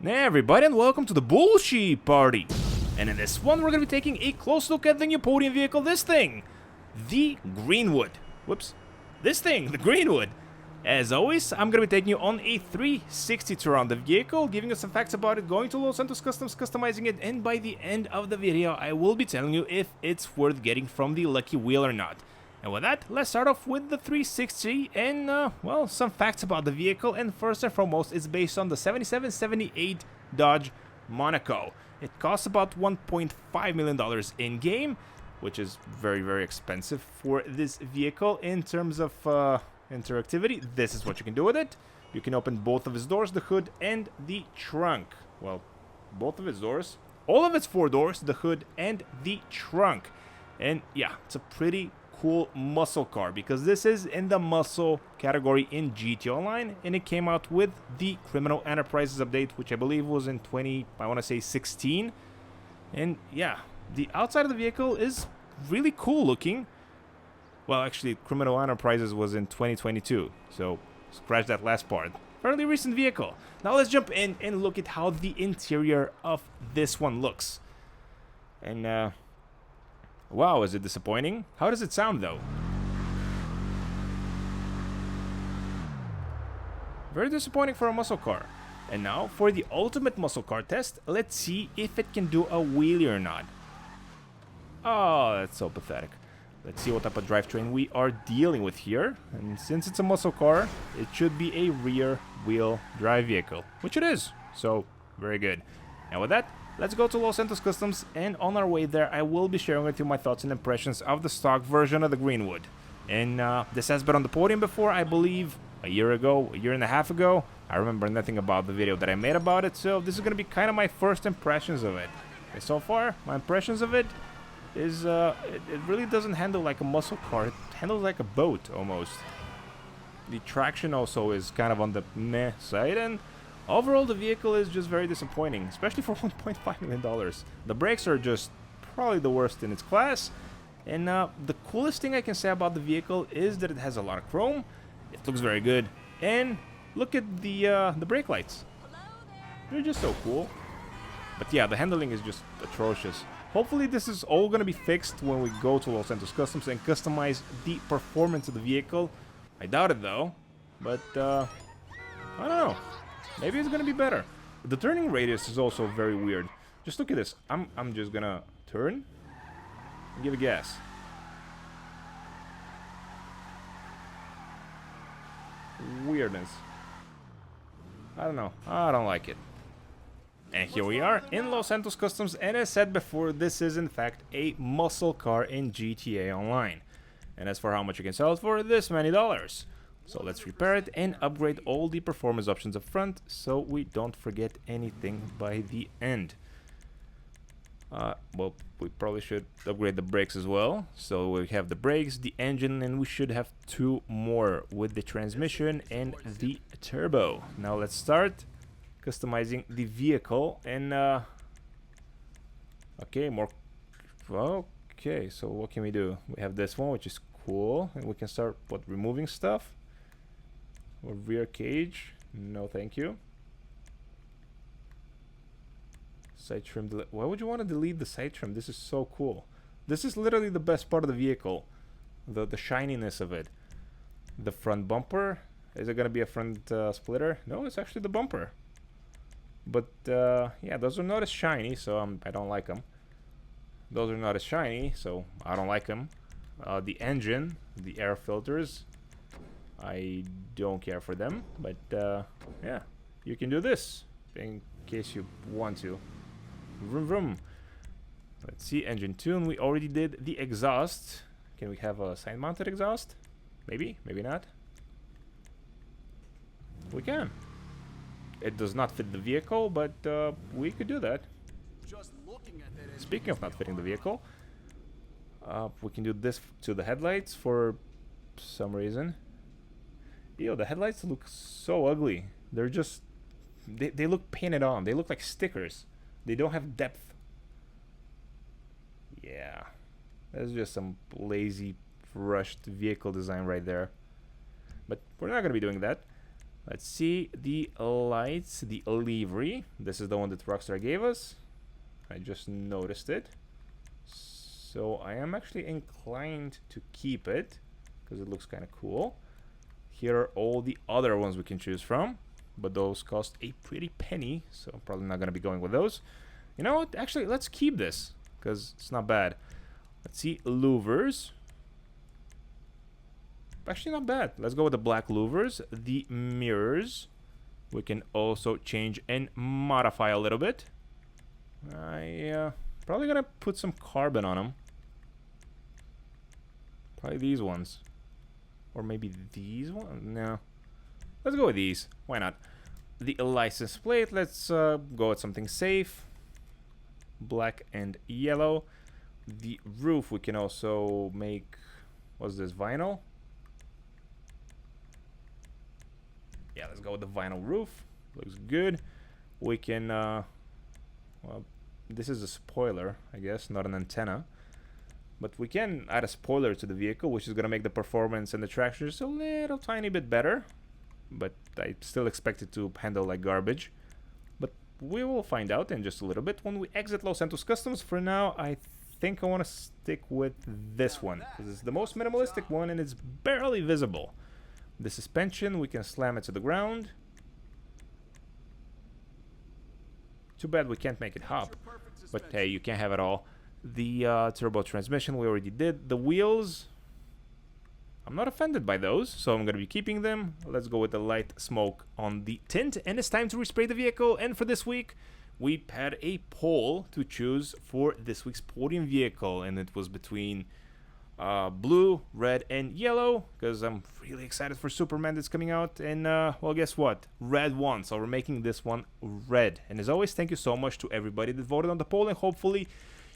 Hey everybody, and welcome to the bullshit party. And in this one, we're gonna be taking a close look at the new podium vehicle, this thing, the Greenwood. Whoops. This thing, the Greenwood. As always, I'm gonna be taking you on a 360 tour around the vehicle, giving you some facts about it, going to Los Santos Customs, customizing it, and by the end of the video, I will be telling you if it's worth getting from the lucky wheel or not. And with that, let's start off with the 360 and, well, some facts about the vehicle. And first and foremost, it's based on the 7778 Dodge Monaco. It costs about $1.5 million in-game, which is very, very expensive for this vehicle in terms of interactivity. This is what you can do with it. You can open both of its doors, the hood and the trunk. Well, both of its doors. All of its four doors, the hood and the trunk. And yeah, it's a pretty cool muscle car because this is in the muscle category in GT Online, and it came out with the Criminal Enterprises update, which I believe was in 16. And yeah, the outside of the vehicle is really cool looking. Well, actually, Criminal Enterprises was in 2022, so scratch that last part. Fairly recent vehicle. Now let's jump in and look at how the interior of this one looks. And wow, is it disappointing? How does it sound, though? Very disappointing for a muscle car. And now, for the ultimate muscle car test, let's see if it can do a wheelie or not. Oh, that's so pathetic. Let's see what type of drivetrain we are dealing with here. And since it's a muscle car, it should be a rear-wheel drive vehicle, which it is. So, very good. And with that, let's go to Los Santos Customs, and on our way there, I will be sharing with you my thoughts and impressions of the stock version of the Greenwood. And this has been on the podium before, I believe, a year and a half ago. I remember nothing about the video that I made about it, so this is going to be kind of my first impressions of it. And so far, my impressions of it is, it really doesn't handle like a muscle car, it handles like a boat, almost. The traction also is kind of on the meh side, and overall, the vehicle is just very disappointing, especially for $1.5 million. The brakes are just probably the worst in its class. And the coolest thing I can say about the vehicle is that it has a lot of chrome. It looks very good. And look at the brake lights. They're just so cool. But yeah, the handling is just atrocious. Hopefully this is all going to be fixed when we go to Los Santos Customs and customize the performance of the vehicle. I doubt it though. But I don't know. Maybe it's gonna be better. The turning radius is also very weird. Just look at this. I'm just gonna turn and give a gas. Weirdness. I don't know. I don't like it. And here we are in Los Santos Customs, and as said before, this is in fact a muscle car in GTA Online. And as for how much you can sell it for, this many dollars. So let's repair it and upgrade all the performance options up front so we don't forget anything by the end. Well, we probably should upgrade the brakes as well. So we have the brakes, the engine, and we should have two more with the transmission and the turbo. Now let's start customizing the vehicle and okay, more. Okay, so what can we do? We have this one, which is cool, and we can start removing stuff. Or rear cage, no thank you. Side trim, why would you want to delete the side trim? This is so cool. This is literally the best part of the vehicle, the shininess of it. The front bumper, is it gonna be a front splitter? No, it's actually the bumper. But yeah, those are not as shiny, so I don't like them. Those are not as shiny, so I don't like them. The engine, the air filters, I don't care for them, but yeah, you can do this in case you want to. Vroom vroom. Let's see, engine tune. We already did the exhaust. Can we have a side mounted exhaust? Maybe, maybe not. We can. It does not fit the vehicle, but we could do that. Speaking of not fitting the vehicle, we can do this to the headlights for some reason. Ew, the headlights look so ugly. They're just... They look painted on. They look like stickers. They don't have depth. Yeah. That's just some lazy, rushed vehicle design right there. But we're not going to be doing that. Let's see the lights, the livery. This is the one that Rockstar gave us. I just noticed it. So I am actually inclined to keep it because it looks kind of cool. Here are all the other ones we can choose from, but those cost a pretty penny, so I'm probably not going to be going with those. You know what? Actually, let's keep this because it's not bad. Let's see, louvers. Actually, not bad. Let's go with the black louvers. The mirrors, we can also change and modify a little bit. Probably gonna put some carbon on them. Probably these ones, or maybe these ones. No, let's go with these. Why not? The license plate. Let's go with something safe. Black and yellow. The roof, we can also make, what's this, vinyl? Yeah, let's go with the vinyl roof. Looks good. We can, well, this is a spoiler, I guess, not an antenna. But we can add a spoiler to the vehicle, which is going to make the performance and the traction just a little tiny bit better. But I still expect it to handle like garbage. But we will find out in just a little bit when we exit Los Santos Customs. For now, I think I want to stick with this one, because it's the most minimalistic one and it's barely visible. The suspension, we can slam it to the ground. Too bad we can't make it hop, but hey, you can't have it all. The turbo transmission we already did. The wheels, I'm not offended by those, so I'm going to be keeping them. Let's go with the light smoke on the tint, and it's time to respray the vehicle. And for this week, we had a poll to choose for this week's podium vehicle, and it was between blue, red, and yellow, because I'm really excited for Superman that's coming out. And well, guess what? Red won, so we're making this one red. And as always, thank you so much to everybody that voted on the poll, and hopefully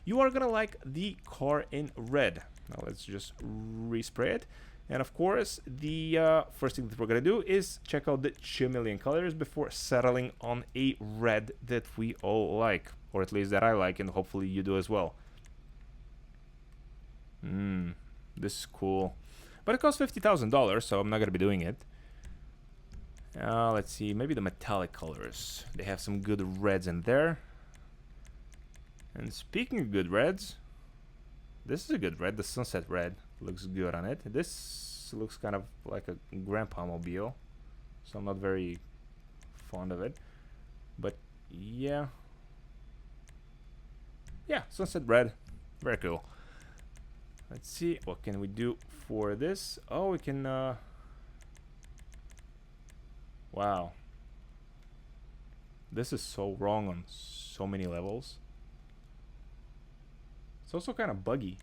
you are gonna like the car in red. Now let's just respray it. And of course, the first thing that we're gonna do is check out the chameleon colors before settling on a red that we all like, or at least that I like, and hopefully you do as well. This is cool, but it costs $50,000, so I'm not gonna be doing it. Let's see, maybe the metallic colors. They have some good reds in there. And speaking of good reds, this is a good red. The sunset red looks good on it. This looks kind of like a grandpa mobile, so I'm not very fond of it. But yeah, sunset red, very cool. Let's see, what can we do for this? Oh, we can, wow. This is so wrong on so many levels. It's also kind of buggy.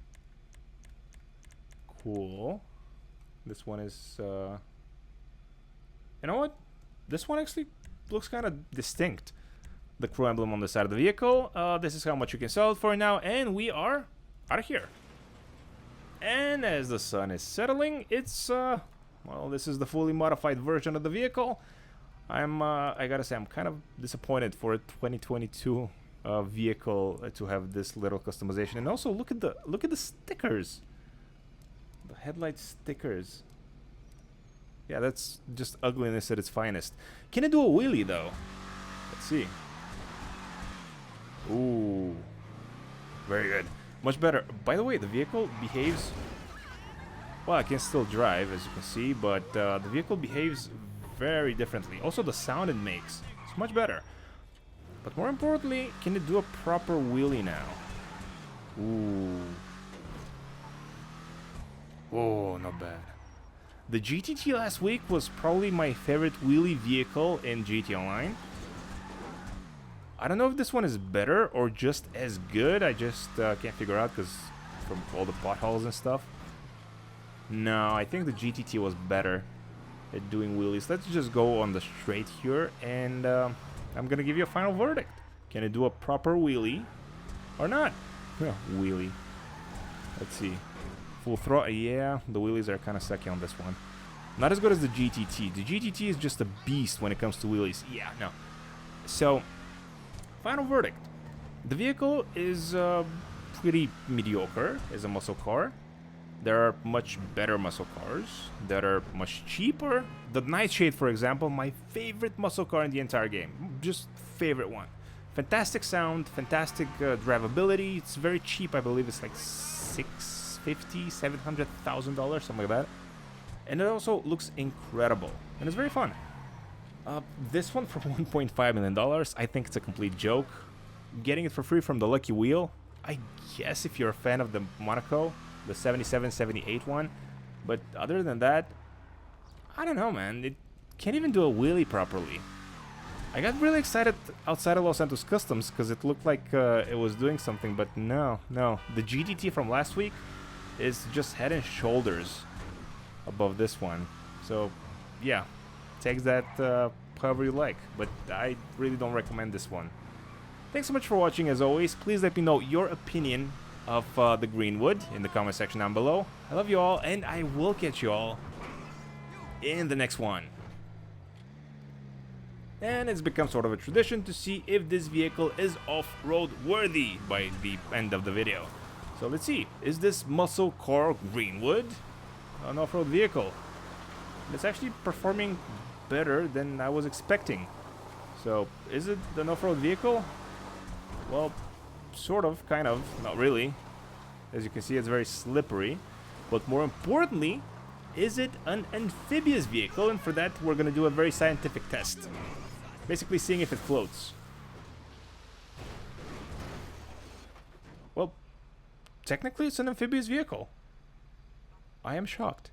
Cool. This one is, you know what? This one actually looks kind of distinct. The crew emblem on the side of the vehicle. This is how much you can sell it for now, and we are out of here. And as the sun is settling, it's well, this is the fully modified version of the vehicle. I gotta say, I'm kind of disappointed for a 2022 vehicle to have this little customization. And also, look at the stickers, the headlight stickers. Yeah, that's just ugliness at its finest. Can it do a wheelie though? Let's see. Ooh, very good. Much better. By the way, the vehicle behaves... Well, I can still drive, as you can see, but the vehicle behaves very differently. Also, the sound it makes is much better. But more importantly, can it do a proper wheelie now? Ooh. Oh, not bad. The GTT last week was probably my favorite wheelie vehicle in GT Online. I don't know if this one is better or just as good. I just can't figure out because from all the potholes and stuff. No, I think the GTT was better at doing wheelies. Let's just go on the straight here, and I'm gonna give you a final verdict. Can it do a proper wheelie or not? Yeah, wheelie. Let's see. Full throttle. Yeah, the wheelies are kind of sucky on this one. Not as good as the GTT. The GTT is just a beast when it comes to wheelies. Yeah, no. So, final verdict. The vehicle is pretty mediocre as a muscle car. There are much better muscle cars that are much cheaper. The Nightshade, for example, my favorite muscle car in the entire game. Just favorite one. Fantastic sound, fantastic drivability. It's very cheap. I believe it's like $650,000, $700,000, something like that. And it also looks incredible, and it's very fun. This one for $1.5 million, I think it's a complete joke. Getting it for free from the Lucky Wheel, I guess if you're a fan of the Monaco, the 77, 78 one. But other than that, I don't know, man. It can't even do a wheelie properly. I got really excited outside of Los Santos Customs because it looked like it was doing something, but no. The GTT from last week is just head and shoulders above this one. So, yeah, take that however you like, but I really don't recommend this one. Thanks so much for watching. As always, please let me know your opinion of the Greenwood in the comment section down below. I love you all, and I will catch you all in the next one. And it's become sort of a tradition to see if this vehicle is off-road worthy by the end of the video. So let's see, is this muscle car Greenwood an off-road vehicle? It's actually performing better than I was expecting. So is it an off-road vehicle? Well, sort of, kind of, not really. As you can see, it's very slippery. But more importantly, is it an amphibious vehicle? And for that, we're going to do a very scientific test. Basically seeing if it floats. Well, technically it's an amphibious vehicle. I am shocked.